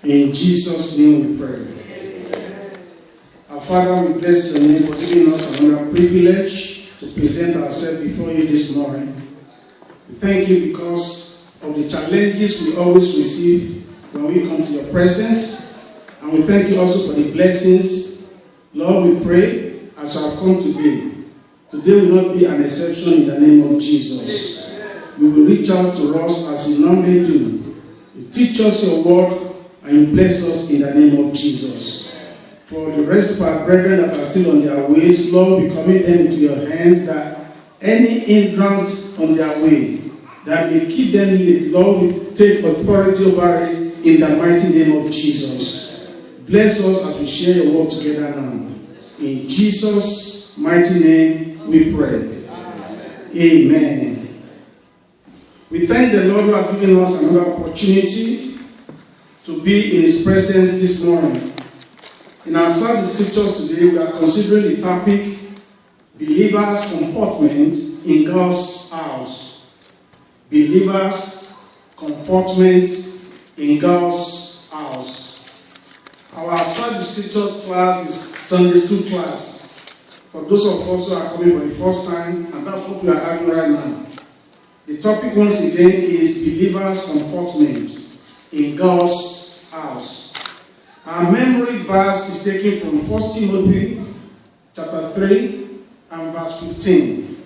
In Jesus' name we pray. Our Father, we bless your name for giving us another privilege to present ourselves before you this morning. We thank you because of the challenges we always receive when we come to your presence. And we thank you also for the blessings. Lord, we pray as I have come today. Today will not be an exception in the name of Jesus. You will reach out to us as you normally do. You teach us your word and you bless us in the name of Jesus. For the rest of our brethren that are still on their ways, Lord, we commit them into your hands, that any hindrance on their way, that may keep them late, Lord, we take authority over it in the mighty name of Jesus. Bless us as we share your word together now. In Jesus' mighty name we pray. Amen. We thank the Lord who has given us another opportunity to be in his presence this morning. In our Sunday scriptures today, we are considering the topic, believers' comportment in God's house. Believers' comportment in God's house. Our Sunday scriptures class is Sunday school class. For those of us who are coming for the first time, and that's what we are having right now. The topic once again is believers' comportment in God's house. Our memory verse is taken from 1 Timothy chapter 3 and verse 15.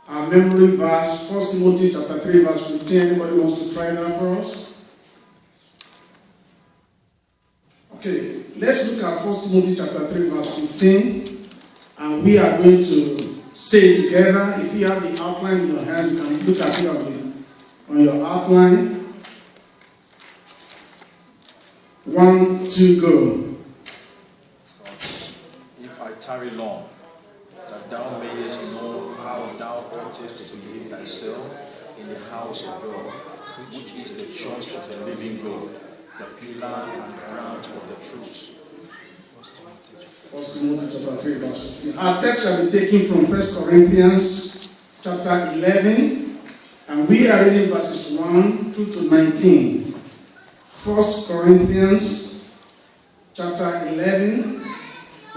Our memory verse, 1 Timothy chapter 3 verse 15. Anybody wants to try that for us? Okay, let's look at 1 Timothy chapter 3 verse 15. And we are going to say it together. If you have the outline in your hand, you can look at it on your outline. 1, 2, go. If I tarry long, that thou mayest know how thou oughtest to behave thyself in the house of God, which is the church of the living God, the pillar and ground of the truth. 1 Timothy chapter 3 verse 15. Our text shall be taken from 1 Corinthians chapter 11, and we are reading verses 1 through to 19. 1 Corinthians chapter 11,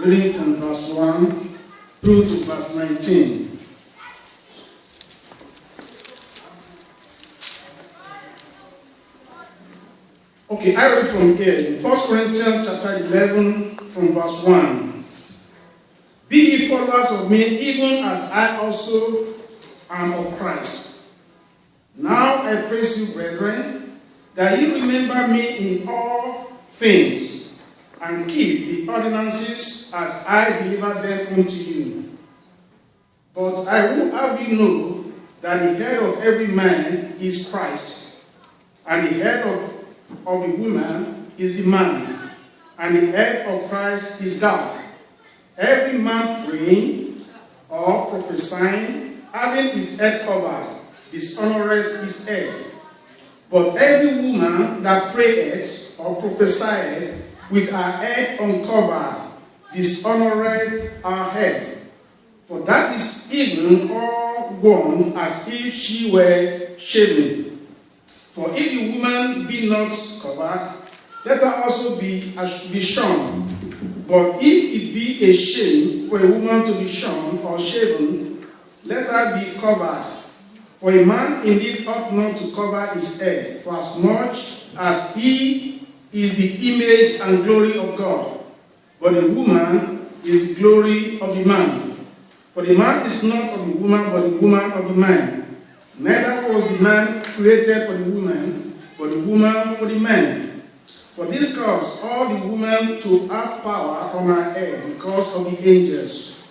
reading from verse 1 through to verse 19. Okay, I read from here. 1 Corinthians chapter 11 from verse 1. Be ye followers of me, even as I also am of Christ. Now I praise you, brethren, that you remember me in all things, and keep the ordinances as I delivered them unto you. But I will have you know that the head of every man is Christ, and the head of the woman is the man, and the head of Christ is God. Every man praying or prophesying, having his head covered, dishonoreth his head. But every woman that prayeth or prophesieth with her head uncovered, dishonoreth her head. For that is even all one as if she were shaven. For if the woman be not covered, let her also be shorn. But if it be a shame for a woman to be shorn or shaven, let her be covered. For a man indeed ought not to cover his head, for as much as he is the image and glory of God. But the woman is the glory of the man. For the man is not of the woman, but the woman of the man. Neither was the man created for the woman, but the woman for the man. For this cause all the women to have power on her head because of the angels.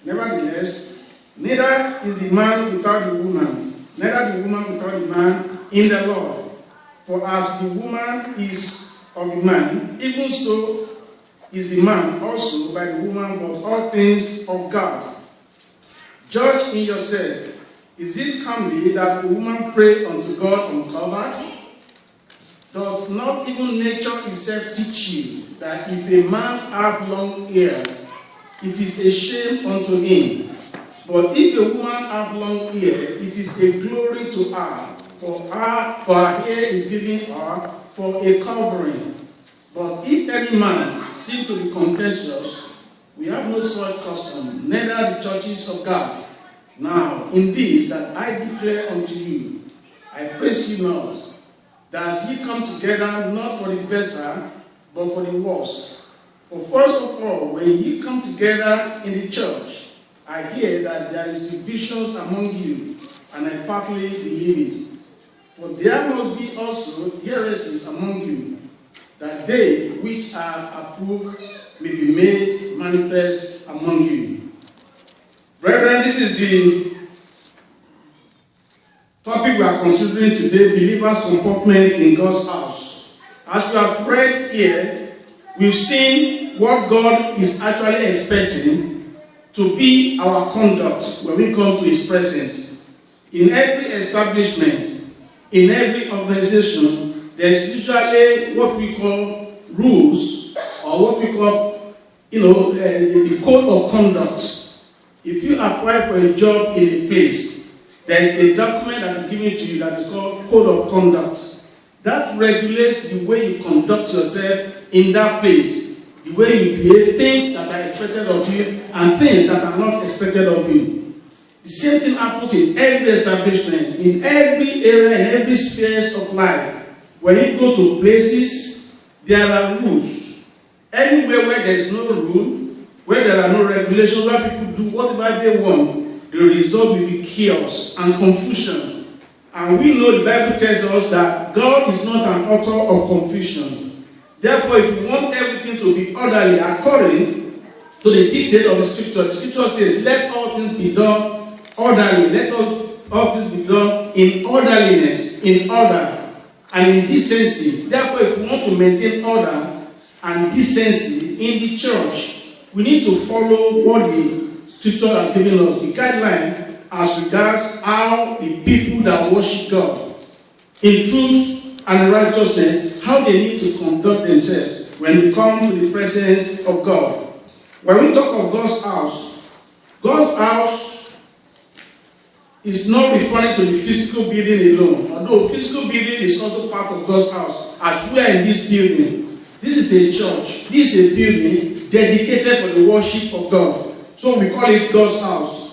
Nevertheless, neither is the man without the woman, neither the woman without the man in the Lord. For as the woman is of the man, even so is the man also by the woman, but all things of God. Judge in yourself. Is it comely that a woman pray unto God uncovered? Doth not even nature itself teach you that if a man have long hair, it is a shame unto him? But if a woman have long hair, it is a glory to her, for her hair is given her for a covering. But if any man seem to be contentious, we have no such custom, neither the churches of God. Now, in this that I declare unto you, I praise you not, that ye come together not for the better, but for the worse. For first of all, when ye come together in the church, I hear that there is divisions among you, and I partly believe it. For there must be also heresies among you, that they which are approved may be made manifest among you. Brethren, this is the topic we are considering today, believers' comportment in God's house. As we have read here, we've seen what God is actually expecting to be our conduct when we come to His presence. In every establishment, in every organization, there's usually what we call rules, or what we call, the code of conduct. If you apply for a job in a place, there is a document that is given to you that is called code of conduct. That regulates the way you conduct yourself in that place. The way you behave, things that are expected of you and things that are not expected of you. The same thing happens in every establishment, in every area, in every spheres of life. When you go to places, there are rules. Anywhere where there is no rule, where there are no regulations, where people do whatever they want, the result will be chaos and confusion. And we know the Bible tells us that God is not an author of confusion. Therefore, if you want everything to be orderly according to the dictate of the scripture says, let all things be done orderly. Let all things be done in orderliness, in order, and in decency. Therefore, if we want to maintain order and decency in the church, we need to follow what the scripture has given us, the guideline as regards how the people that worship God in truth and righteousness, how they need to conduct themselves when they come to the presence of God. When we talk of God's house is not referring to the physical building alone, although physical building is also part of God's house. As we are in this building, this is a church, this is a building dedicated for the worship of God. So we call it God's house.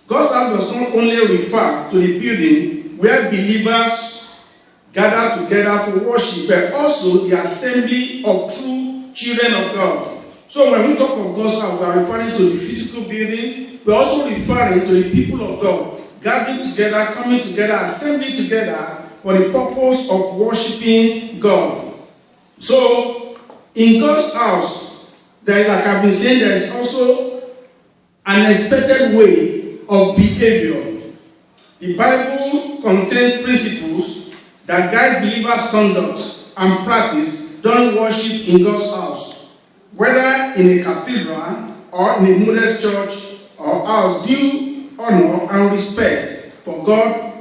God's house does not only refer to the building where believers gather together for worship, but also the assembly of true children of God. So when we talk of God's house, we are referring to the physical building. We are also referring to the people of God gathering together, coming together, assembling together for the purpose of worshiping God. So in God's house, like I've been saying, there is also an expected way of behavior. The Bible contains principles that guide believers' conduct and practice during worship in God's house, whether in a cathedral or in a modest church or house. Due honor and respect for God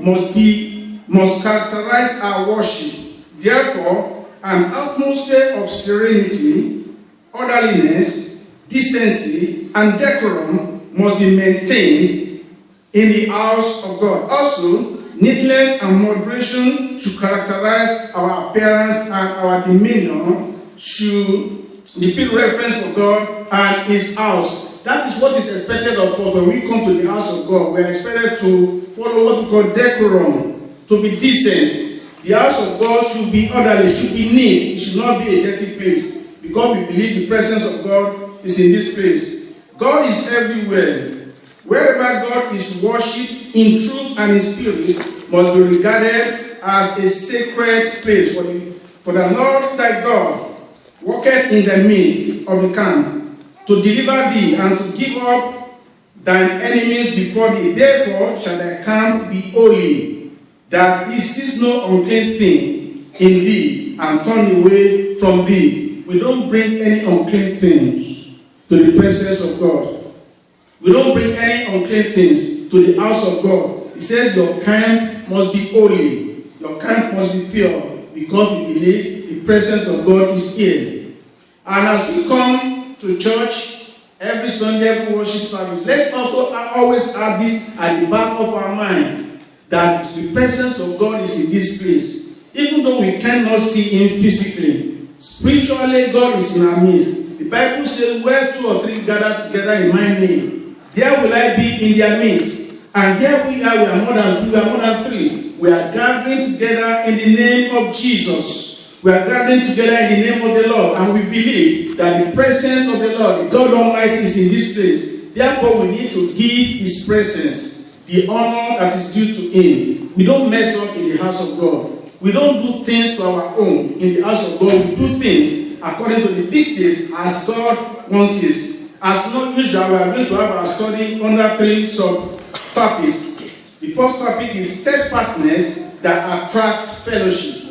must characterize our worship. Therefore, an atmosphere of serenity, orderliness, decency, and decorum must be maintained in the house of God. Also, neatness and moderation should characterize our appearance and our demeanor should depict reference for God and His house. That is what is expected of us when we come to the house of God. We are expected to follow what we call decorum, to be decent. The house of God should be orderly, should be neat. It should not be a dirty place, because we believe the presence of God is in this place. God is everywhere. Wherever God is worshipped in truth and in spirit must be regarded as a sacred place. For the Lord thy God walketh in the midst of the camp to deliver thee and to give up thine enemies before thee. Therefore shall thy camp be holy, that he sees no unclean thing in thee and turn away from thee. We don't bring any unclean things to the presence of God. We don't bring any unclean things to the house of God. It says your camp must be holy. Your camp must be pure, because we believe the presence of God is here. And as we come to church every Sunday, every worship service, let's also always have this at the back of our mind, that the presence of God is in this place. Even though we cannot see him physically, spiritually God is in our midst. The Bible says, where 2 or 3 gather together in my name, there will I be in their midst. And there we are more than 2, we are more than 3. We are gathering together in the name of Jesus. We are gathering together in the name of the Lord. And we believe that the presence of the Lord, the God Almighty, is in this place. Therefore, we need to give his presence the honor that is due to him. We don't mess up in the house of God. We don't do things to our own in the house of God. We do things according to the dictates as God wants it. As not usual, we are going to have our study under 3 sub-topics. The first topic is steadfastness that attracts fellowship.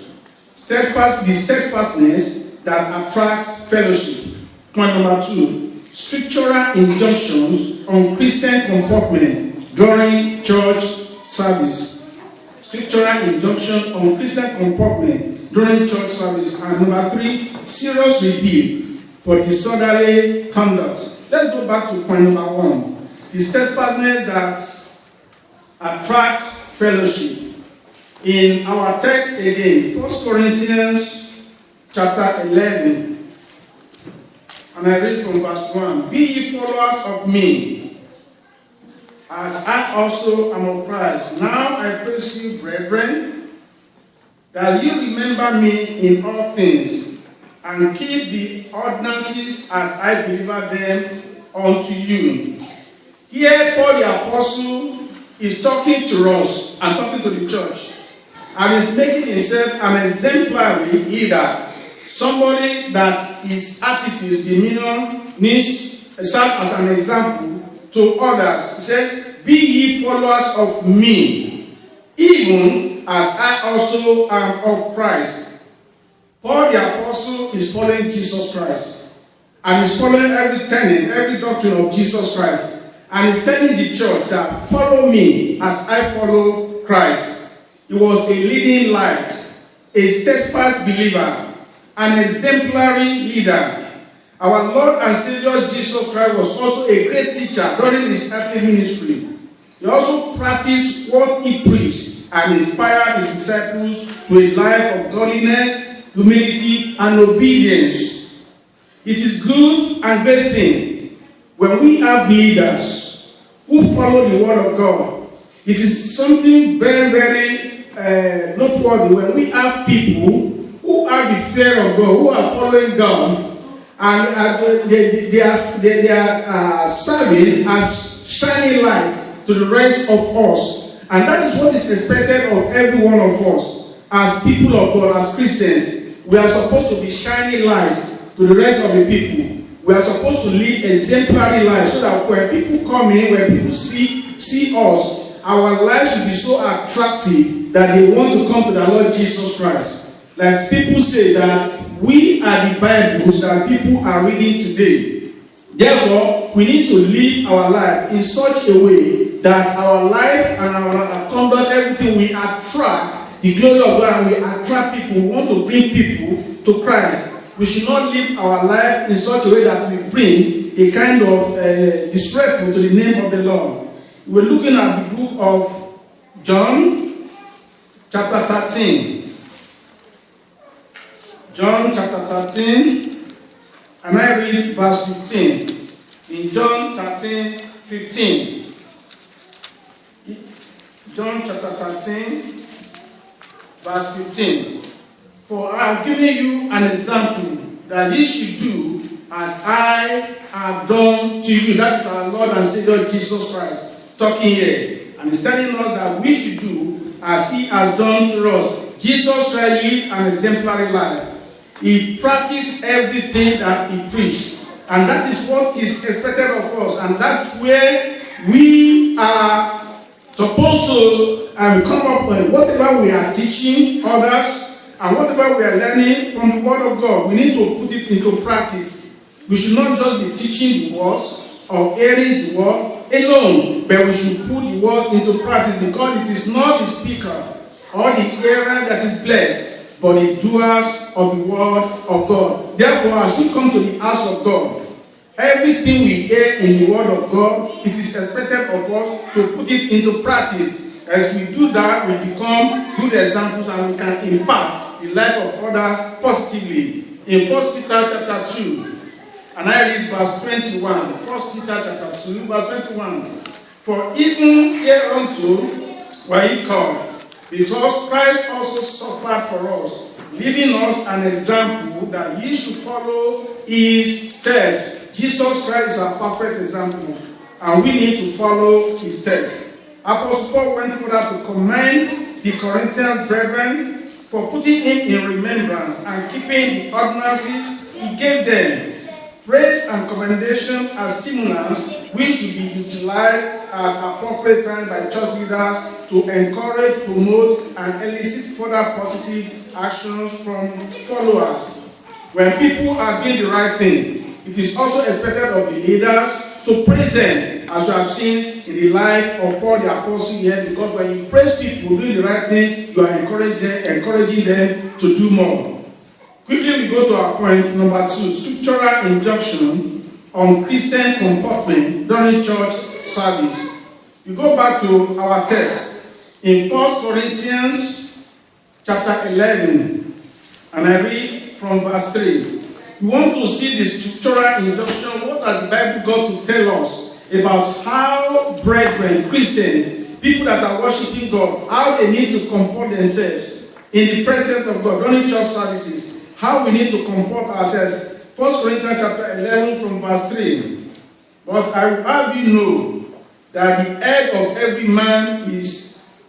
The steadfastness that attracts fellowship. Point number 2, scriptural injunctions on Christian comportment during church service. Scriptural injunction on Christian comportment during church service. And number 3, serious rebuke for disorderly conduct. Let's go back to point number 1. The steadfastness that attracts fellowship. In our text again, 1 Corinthians chapter 11. And I read from verse 1. Be ye followers of me, as I also am of Christ. Now I praise you, brethren, that you remember me in all things, and keep the ordinances as I deliver them unto you. Here Paul the Apostle is talking to us and talking to the church, and is making himself an exemplary leader, somebody that his attitudes, demeanor needs to serve as an example to others. He says, be ye followers of me, even as I also am of Christ. Paul the Apostle is following Jesus Christ, and is following every tenet, every doctrine of Jesus Christ, and is telling the church that follow me as I follow Christ. He was a leading light, a steadfast believer, an exemplary leader. Our Lord and Savior Jesus Christ was also a great teacher during his earthly ministry. He also practiced what he preached and inspired his disciples to a life of godliness, humility, and obedience. It is good and great thing when we have leaders who follow the word of God. It is something very, very noteworthy when we have people who have the fear of God, who are following God, and they are serving as shining light to the rest of us. And that is what is expected of every one of us as people of God, as Christians. We are supposed to be shining lights to the rest of the people. We are supposed to live exemplary lives so that when people come in, when people see us, our lives will be so attractive that they want to come to the Lord Jesus Christ. Like people say that we are the Bibles that people are reading today. Therefore, we need to live our life in such a way that our life and our conduct, everything, we attract the glory of God, and we attract people. We want to bring people to Christ. We should not live our life in such a way that we bring a kind of disrepute to the name of the Lord. We're looking at the book of John, chapter 13. John chapter 13, and I read verse 15. In John 13, 15. John chapter 13, verse 15. For I have given you an example that ye should do as I have done to you. That is our Lord and Savior Jesus Christ talking here. And he's telling us that we should do as he has done to us. Jesus Christ lived an exemplary life. He practiced everything that he preached. And that is what is expected of us. And that's where we are supposed to come up with whatever we are teaching others and whatever we are learning from the Word of God. We need to put it into practice. We should not just be teaching the words or hearing the word alone, but we should put the word into practice, because it is not the speaker or the hearer that is blessed, but the doers of the word of God. Therefore, as we come to the house of God, everything we hear in the word of God, it is expected of us to put it into practice. As we do that, we become good examples and we can impact the life of others positively. In 1 Peter chapter 2, and I read verse 21. 1 Peter chapter 2, verse 21. For even hereunto were ye called, because Christ also suffered for us, leaving us an example that ye should follow his steps. Jesus Christ is our perfect example, and we need to follow his steps. Apostle Paul went further to commend the Corinthians brethren for putting him in remembrance and keeping the ordinances he gave them. Praise and commendation as stimulants which should be utilized at appropriate time by church leaders to encourage, promote, and elicit further positive actions from followers. When people are doing the right thing, it is also expected of the leaders to praise them, as we have seen in the life of Paul the Apostle here, because when you praise people doing the right thing, you are encouraging them to do more. Quickly, we go to our point number 2, scriptural injunction on Christian comportment during church service. We go back to our text in 1 Corinthians chapter 11, and I read from verse 3. We want to see the scriptural injunction. What has the Bible got to tell us about how brethren, Christians, people that are worshiping God, how they need to comport themselves in the presence of God during church services? How we need to comport ourselves. 1 Corinthians chapter 11 from verse 3. But I will have you know that the head of every man is...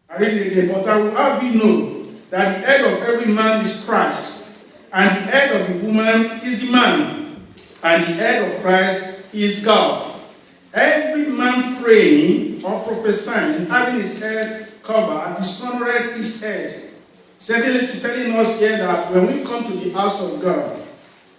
I read it again. But I will have you know that the head of every man is Christ, and the head of the woman is the man, and the head of Christ is God. Every man praying or prophesying, having his head covered, dishonoreth his head. Telling us here that when we come to the house of God,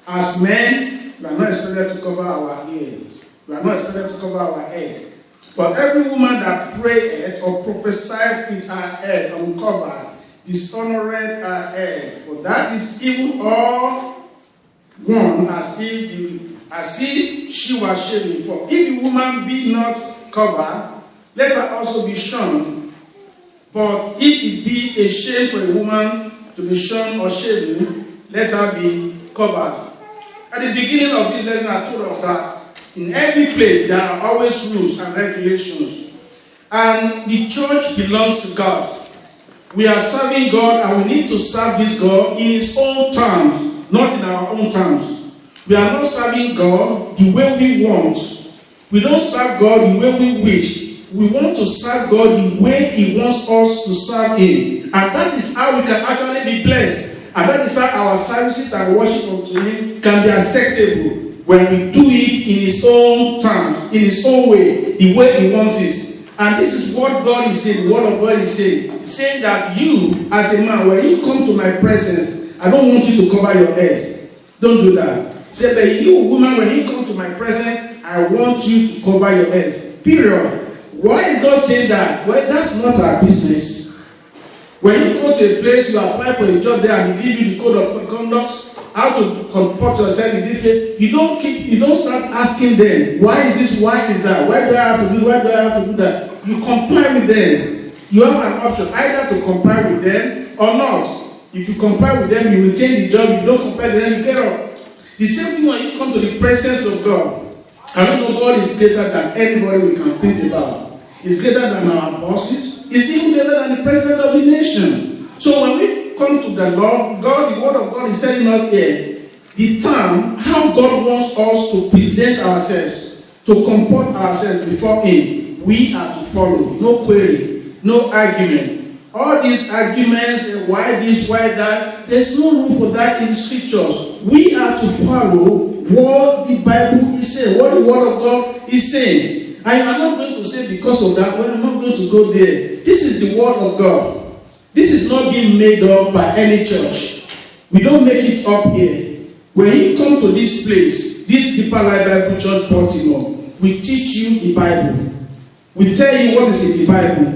as men, we are not expected to cover our head. We are not expected to cover our head. But every woman that prayeth or prophesied with her head uncovered, dishonoreth her head. For that is even all one as if she was shaven. For if the woman be not covered, let her also be shorn. But if it be a shame for a woman to be shorn or shaven, let her be covered. At the beginning of this lesson, I told us that in every place there are always rules and regulations. And the church belongs to God. We are serving God, and we need to serve this God in his own terms, not in our own terms. We are not serving God the way we want. We don't serve God the way we wish. We want to serve God the way he wants us to serve him. And that is how we can actually be blessed. And that is how our services and worship unto him can be acceptable, when we do it in his own terms, in his own way, the way he wants it. And this is what God is saying, the word of God is saying that you, as a man, when you come to my presence, I don't want you to cover your head. Don't do that. Say, but you, woman, when you come to my presence, I want you to cover your head. Period. Why is God saying that? Well, that's not our business. When you go to a place, you apply for a job there, and they give you the code of conduct, how to comport yourself in this place. You don't start asking them, why is this, why is that, why do I have to do, why do I have to do that? You comply with them. You have an option either to comply with them or not. If you comply with them, you retain the job. If you don't comply with them, you get up. The same thing when you come to the presence of God. I don't know, God is greater than anybody we can think about. He's greater than our bosses. He's even greater than the president of the nation. So when we come to the Lord, God, the word of God is telling us here the term, how God wants us to present ourselves, to comport ourselves before him. We are to follow. No query, no argument. All these arguments, why this, why that, there's no room for that in the scriptures. We are to follow what the Bible is saying, what the word of God is saying. I am not going to say because of that, well, I'm not going to go there. This is the word of God. This is not being made up by any church. We don't make it up here. When you come to this place, this Deeper Life Bible Church Baltimore, we teach you the Bible. We tell you what is in the Bible.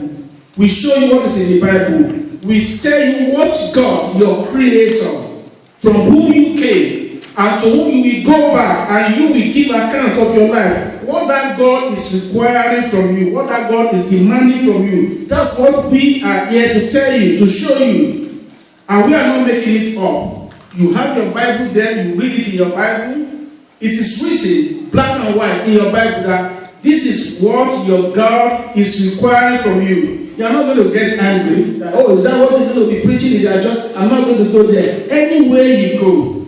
We show you what is in the Bible. We tell you what God, your creator, from whom you came, and to whom you will go back and you will give account of your life. What that God is requiring from you, what that God is demanding from you, that's what we are here to tell you, to show you. And we are not making it up. You have your Bible there, you read it in your Bible. It is written, black and white, in your Bible that this is what your God is requiring from you. You are not going to get angry. That, oh, is that what they're going to be preaching in their church? I'm not going to go there. Anywhere you go,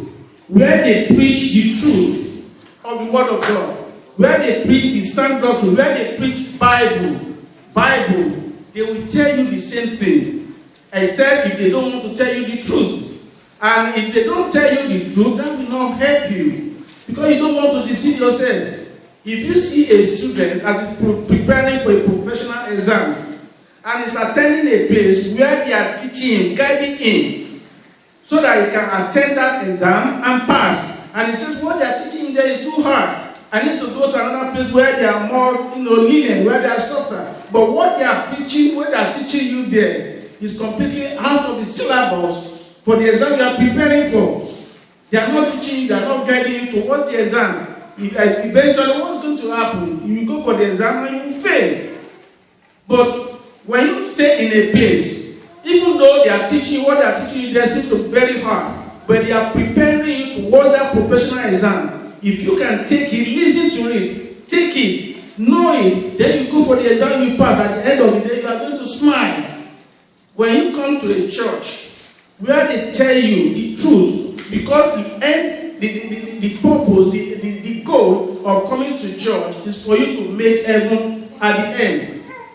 where they preach the truth of the Word of God, where they preach the sound doctrine, where they preach Bible, they will tell you the same thing, except if they don't want to tell you the truth. And if they don't tell you the truth, that will not help you, because you don't want to deceive yourself. If you see a student as preparing for a professional exam, and is attending a place where they are teaching him, guiding him, so that he can attend that exam and pass. And he says, what they are teaching him there is too hard. I need to go to another place where they are more, lenient, where they are softer. But what they are preaching, what they are teaching you there, is completely out of the syllabus for the exam you are preparing for. They are not teaching you, they are not guiding you towards the exam. Eventually, what's going to happen? You will go for the exam and you will fail. But when you stay in a place, even though they are teaching you what they are teaching you, they seem to be very hard, but they are preparing you towards that professional exam. If you can take it, listen to it, take it, know it, then you go for the exam, you pass. At the end of the day, you are going to smile. When you come to a church where they tell you the truth, because the end, the purpose, the goal of coming to church is for you to make heaven at the end.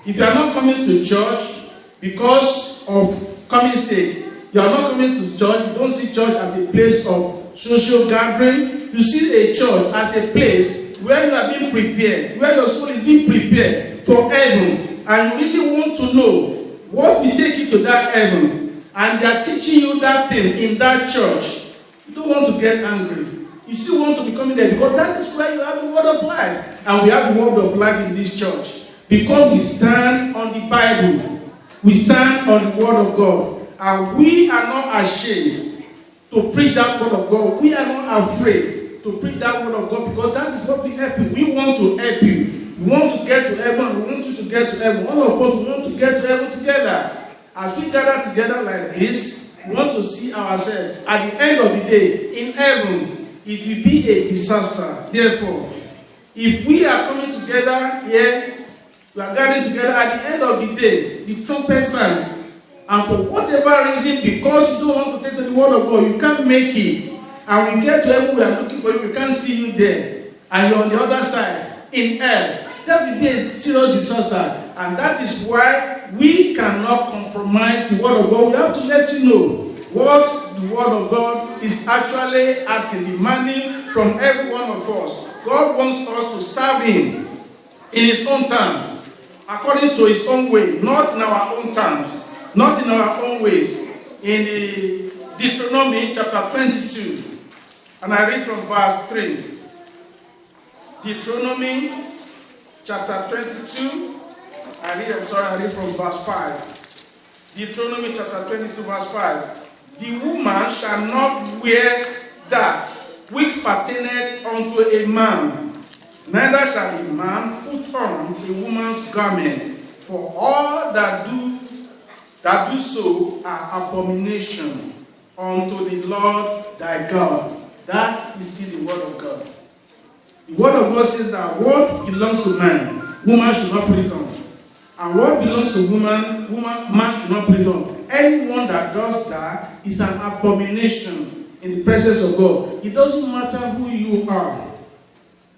If you are not coming to church because of coming sake, you are not coming to church, you don't see church as a place of social gathering. You see a church as a place where you are being prepared, where your soul is being prepared for heaven, and you really want to know what will take you to that heaven, and they are teaching you that thing in that church. You don't want to get angry. You still want to be coming there, because that is where you have the word of life, and we have the word of life in this church. Because we stand on the Bible, we stand on the Word of God, and we are not ashamed to preach that Word of God. We are not afraid to preach that Word of God, because that is what we help you. We want to help you. We want to get to heaven. We want you to get to heaven. All of us want to get to heaven together. As we gather together like this, we want to see ourselves at the end of the day in heaven. It will be a disaster. Therefore, if we are coming together here, we are gathering together at the end of the day, the trumpet sounds, and for whatever reason, because you don't want to take the word of God, you can't make it, and we get to heaven, we are looking for you, we can't see you there, and you're on the other side, in hell, that will be a serious disaster. And that is why we cannot compromise the word of God. We have to let you know what the word of God is actually asking, demanding from every one of us. God wants us to serve him in his own time, according to his own way, not in our own terms, not in our own ways. In the Deuteronomy chapter 22, and I read from verse 3. Deuteronomy chapter 22, I read from verse 5. Deuteronomy chapter 22, verse 5. The woman shall not wear that which pertaineth unto a man, neither shall a man put on a woman's garment, for all that do so are abomination unto the Lord thy God. That is still the word of God. The word of God says that what belongs to man, woman should not put it on. And what belongs to woman, man should not put it on. Anyone that does that is an abomination in the presence of God. It doesn't matter who you are.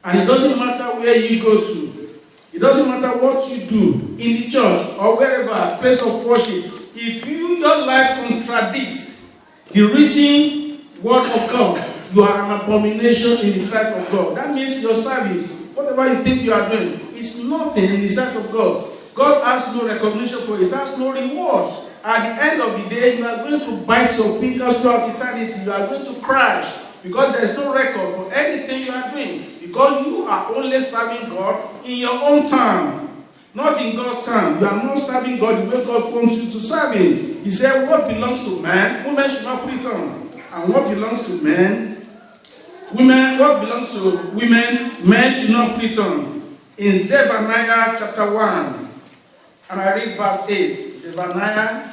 And it doesn't matter where you go to. It doesn't matter what you do in the church or wherever, place of worship. If your life contradicts the written word of God, you are an abomination in the sight of God. That means your service, whatever you think you are doing, is nothing in the sight of God. God has no recognition for it. That's no reward. At the end of the day, you are going to bite your fingers throughout eternity. You are going to cry because there is no record for anything you are doing. Because you are only serving God in your own time, not in God's time. You are not serving God the way God wants you to serve him. He said, what belongs to man, woman should not put it on. And what belongs to man, Women, what belongs to women, men should not flit on. In Zephaniah chapter 1, and I read verse 8. Zephaniah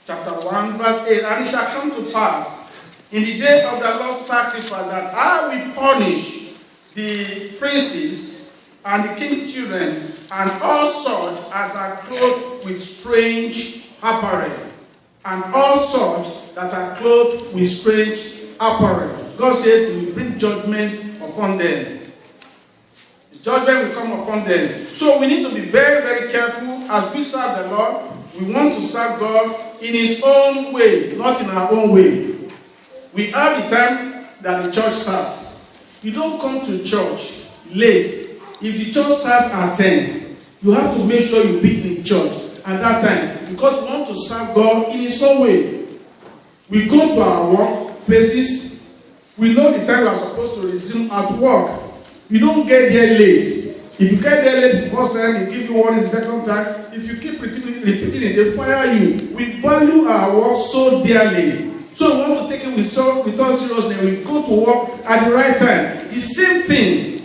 chapter 1, verse 8. And it shall come to pass in the day of the Lord's sacrifice that I will punish the princes and the king's children and all such as are clothed with strange apparel. And all such that are clothed with strange apparel. God says He will bring judgment upon them. His judgment will come upon them. So we need to be very, very careful as we serve the Lord. We want to serve God in His own way, not in our own way. We have the time that the church starts. You don't come to church late. If the church starts at 10, you have to make sure you be in church at that time because we want to serve God in His own way. We go to our work places. We know the time we are supposed to resume at work. You don't get there late. If you get there late the first time, they give you warning the second time. If you keep repeating it, they fire you. We value our work so dearly. So we want to take it with all seriousness. We go to work at the right time. The same thing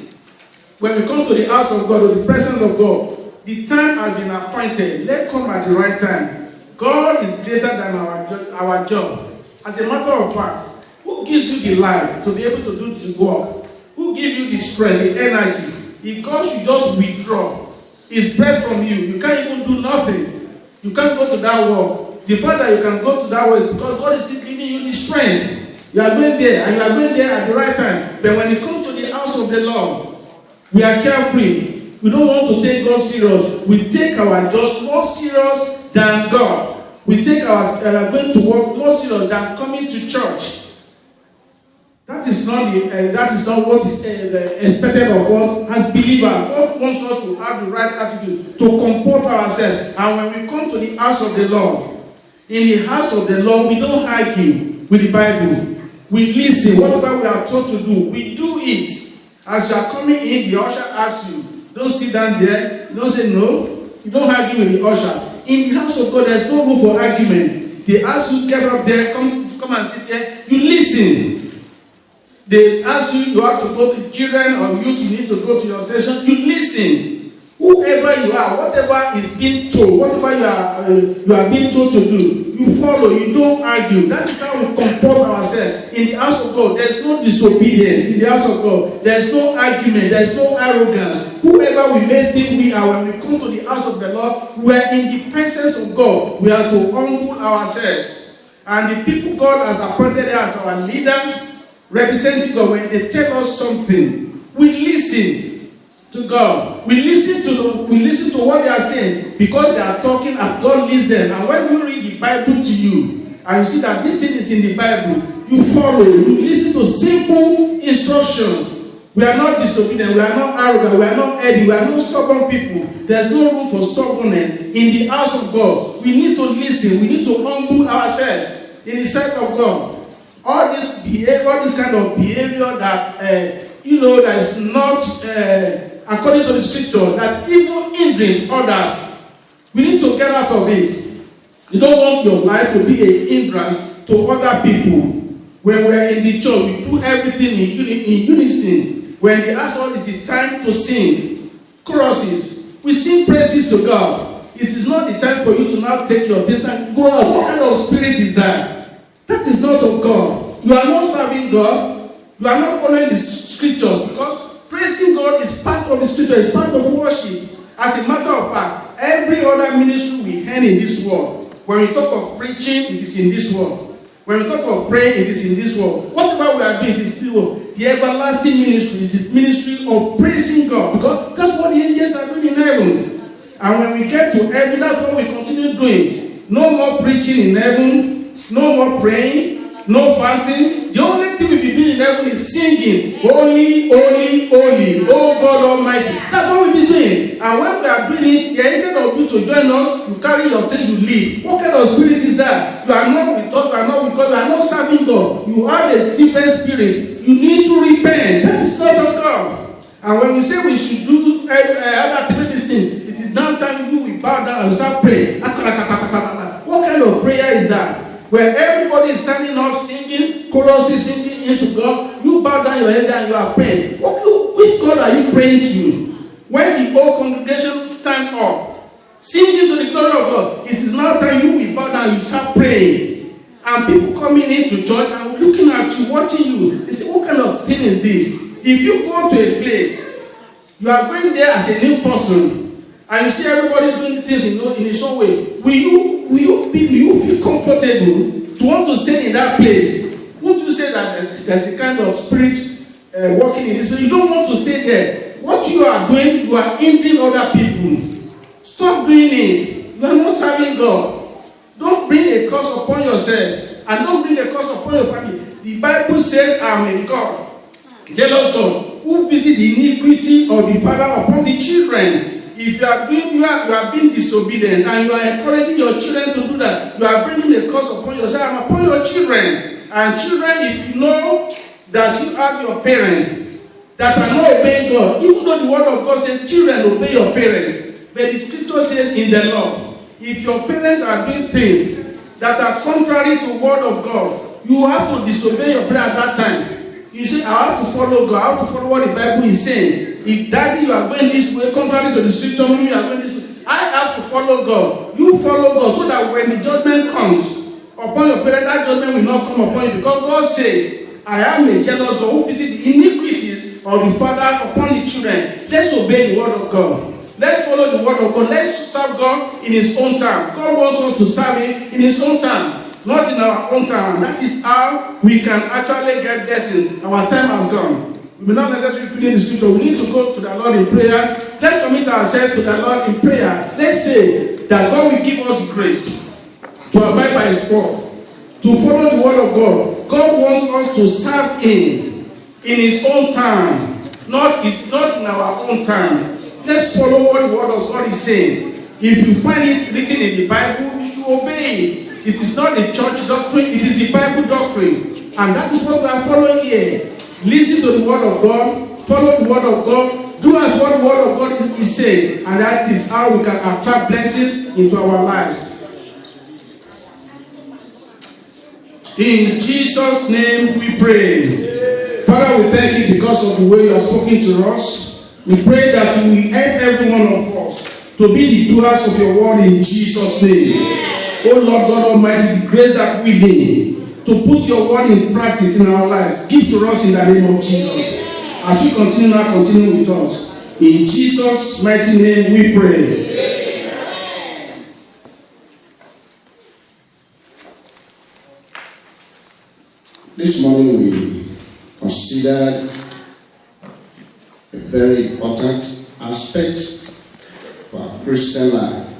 when we come to the house of God or the presence of God. The time has been appointed. Let's come at the right time. God is greater than our job. As a matter of fact, who gives you the life to be able to do the work? Who gives you the strength, the energy? If God should just withdraw His breath from you, you can't even do nothing. You can't go to that work. The fact that you can go to that work is because God is giving you the strength. You are going there, and you are going there at the right time. But when it comes to the house of the Lord, we are carefree. We don't want to take God serious. We take our just more serious than God. We take our going to work more serious than coming to church. That is not what is expected of us as believers. God wants us to have the right attitude, to comport ourselves. And when we come to the house of the Lord, in the house of the Lord, we don't argue with the Bible. We listen. Whatever we are told to do, we do it. As you are coming in, the usher asks you, don't sit down there. You don't say no. You don't argue with the usher. In the house of God, there is no room for argument. They ask you, get up there, come and sit there. You listen. They ask you have to go to children or youth, you need to go to your session. You listen. Whoever you are, whatever is being told, whatever you are being told to do, you follow, you don't argue. That is how we comport ourselves. In the house of God, there is no disobedience. In the house of God, there is no argument, there is no arrogance. Whoever we may think we are, when we come to the house of the Lord, we are in the presence of God. We are to humble ourselves. And the people God has appointed as our leaders, representing God, when they tell us something, we listen to God. We listen to what they are saying because they are talking and God leads them. And when you read the Bible to you and you see that this thing is in the Bible, you follow. You listen to simple instructions. We are not disobedient. We are not arrogant. We are not heady. We are not stubborn people. There's no room for stubbornness in the house of God. We need to listen. We need to humble ourselves in the sight of God. All this behavior, all this kind of behavior that that is not according to the scripture, that even hindering others, we need to get out of it. You don't want your life to be a hindrance to other people. When we are in the church, we do everything in unison. When they ask us, it is time to sing choruses. We sing praises to God. It is not the time for you to now take your things and go out. What kind of spirit is that? That is not of God. You are not serving God. You are not following the scriptures, because praising God is part of the scripture. It's part of worship. As a matter of fact, every other ministry we have in this world, when we talk of preaching, it is in this world. When we talk of praying, it is in this world. Whatever we are doing, it is in this world. The everlasting ministry is the ministry of praising God, because that's what the angels are doing in heaven. And when we get to heaven, that's what we continue doing. No more preaching in heaven. No more praying, no fasting. The only thing we'll be doing in heaven is singing, Holy, Holy, Holy, oh God Almighty. That's what we'll be doing. And when we are doing it, instead of you to join us, you carry your things, you leave. What kind of spirit is that? You are not with us, you are not with God, you are not serving God. You have a different spirit. You need to repent. That is not of God. And when we say we should do other activities, it is now time we bow down and start praying. What kind of prayer is that? where everybody is standing up singing, choruses singing into God, you bow down your head and you are praying. Okay, which God are you praying to? When the whole congregation stand up, singing to the glory of God, it is now time you will bow down, you start praying. And people coming into church and looking at you, watching you, they say, what kind of thing is this? If you go to a place, you are going there as a new person, and you see everybody doing things in his own way, will you feel comfortable to want to stay in that place? Won't you say that there's a kind of spirit working in this place? You don't want to stay there. What you are doing, you are hindering other people. Stop doing it. You are not serving God. Don't bring a curse upon yourself, and don't bring a curse upon your family. The Bible says, I am a God, jealous God, who visit the iniquity of the father upon the children. If you are being disobedient and you are encouraging your children to do that, you are bringing a curse upon yourself and upon your children. And children, if you know that you have your parents that are not obeying God, even though the word of God says children obey your parents, but the scripture says in the Lord, if your parents are doing things that are contrary to the word of God, you have to disobey your parents at that time. You say, I have to follow God, I have to follow what the Bible is saying. If daddy, you are going this way, contrary to the scripture, mommy, you are going this way, I have to follow God. You follow God so that when the judgment comes upon your parents, that judgment will not come upon you. Because God says, I am a jealous God who visits the iniquities of the father upon the children. Let's obey the word of God. Let's follow the word of God. Let's serve God in his own time. God wants us to serve him in his own time, not in our own time. That is how we can actually get blessing. Our time has gone. We will not necessarily finish the scripture. We need to go to the Lord in prayer. Let's commit ourselves to the Lord in prayer. Let's say that God will give us grace to abide by his word, to follow the word of God. God wants us to serve him in his own time, not in our own time. Let's follow what the word of God is saying. If you find it written in the Bible, you should obey it. It is not a church doctrine, it is the Bible doctrine. And that is what we are following here. Listen to the word of God, follow the word of God, do as what the word of God is saying, and that is how we can attract blessings into our lives. In Jesus' name we pray. Father, we thank you because of the way you have spoken to us. We pray that you will help every one of us to be the doers of your word in Jesus' name. Oh Lord God Almighty, the grace that we need to put your word in practice in our lives, give to us in the name of Jesus. As you continue now, continue with us. In Jesus' mighty name we pray. Amen. This morning we considered a very important aspect for our Christian life.